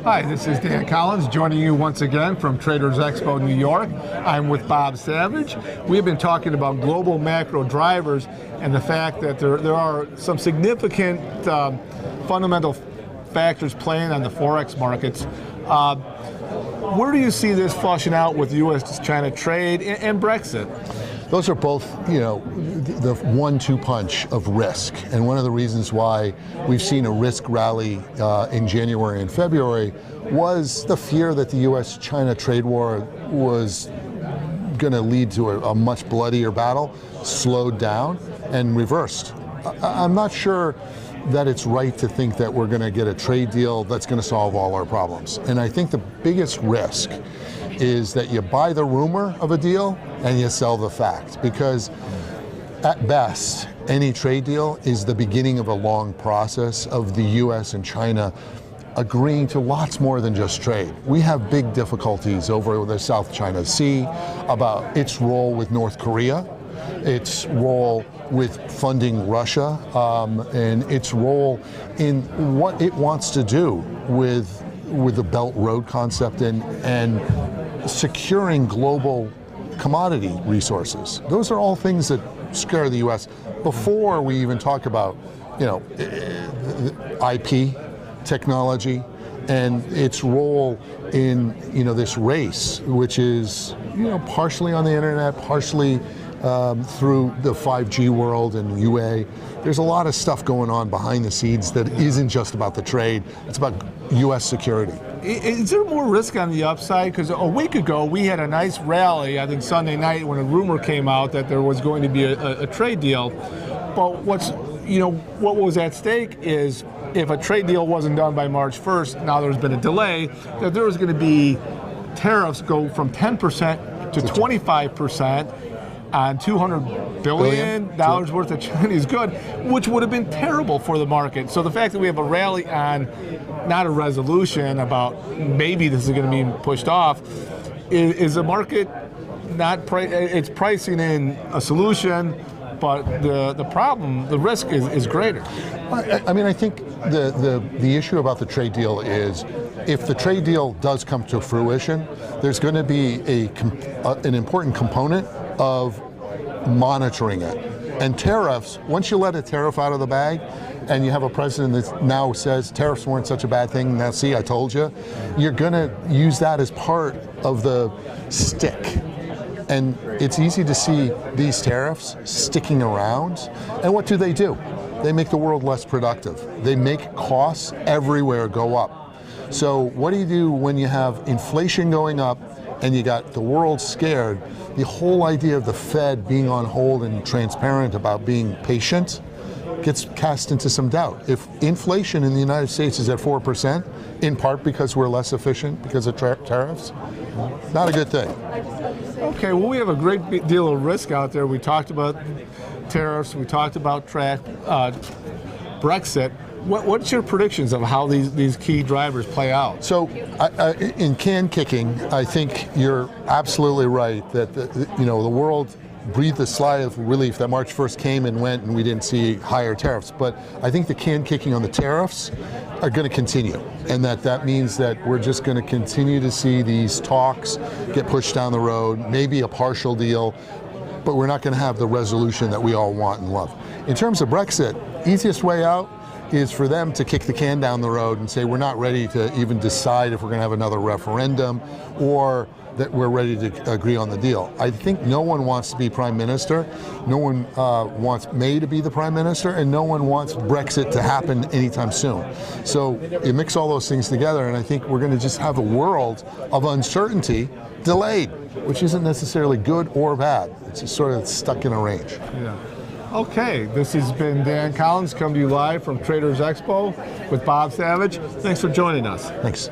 Hi, this is Dan Collins joining you once again from Traders Expo New York. I'm with Bob Savage. We've been talking about global macro drivers and the fact that there are some significant fundamental factors playing on the forex markets. Where do you see this flushing out with U.S.-China trade and Brexit? Those are both, the 1-2 punch of risk. And one of the reasons why we've seen a risk rally in January and February was the fear that the U.S.-China trade war was going to lead to a much bloodier battle, slowed down and reversed. I'm not sure that it's right to think that we're going to get a trade deal that's going to solve all our problems. And I think the biggest risk is that you buy the rumor of a deal and you sell the fact, because at best, any trade deal is the beginning of a long process of the US and China agreeing to lots more than just trade. We have big difficulties over the South China Sea about its role with North Korea, its role with funding Russia, and its role in what it wants to do with the Belt Road concept and securing global commodity resources. Those are all things that scare the U.S. before we even talk about, IP, technology, and its role in, this race, which is, partially on the internet, partially through the 5G world and UA. There's a lot of stuff going on behind the scenes that isn't just about the trade, it's about U.S. security. Is there more risk on the upside? Because a week ago we had a nice rally, I think Sunday night, when a rumor came out that there was going to be a trade deal. But what was at stake is if a trade deal wasn't done by March 1st, now there's been a delay, that there was going to be tariffs go from 10% to 25%. On $200 billion worth of Chinese good, which would have been terrible for the market. So the fact that we have a rally on, not a resolution about maybe this is going to be pushed off, is the market not, it's pricing in a solution, but the problem, the risk is greater. I think the issue about the trade deal is, if the trade deal does come to fruition, there's going to be an important component of monitoring it. And tariffs, once you let a tariff out of the bag and you have a president that now says tariffs weren't such a bad thing, now see, I told you, you're going to use that as part of the stick. And it's easy to see these tariffs sticking around. And what do? They make the world less productive. They make costs everywhere go up. So what do you do when you have inflation going up and you got the world scared? The whole idea of the Fed being on hold and transparent about being patient gets cast into some doubt. If inflation in the United States is at 4%, in part because we're less efficient because of tariffs, not a good thing. Okay, well, we have a great deal of risk out there. We talked about tariffs, we talked about Brexit. What's your predictions of how these key drivers play out? So, in can kicking, I think you're absolutely right that the world breathed a sigh of relief that March 1st came and went and we didn't see higher tariffs. But I think the can kicking on the tariffs are going to continue, and that means that we're just going to continue to see these talks get pushed down the road, maybe a partial deal, but we're not going to have the resolution that we all want and love. In terms of Brexit, easiest way out is for them to kick the can down the road and say we're not ready to even decide if we're going to have another referendum or that we're ready to agree on the deal. I think no one wants to be prime minister, no one wants May to be the prime minister, and no one wants Brexit to happen anytime soon. So you mix all those things together and I think we're going to just have a world of uncertainty delayed, which isn't necessarily good or bad. It's just sort of stuck in a range. Yeah. Okay, this has been Dan Collins, coming to you live from Traders Expo with Bob Savage. Thanks for joining us. Thanks.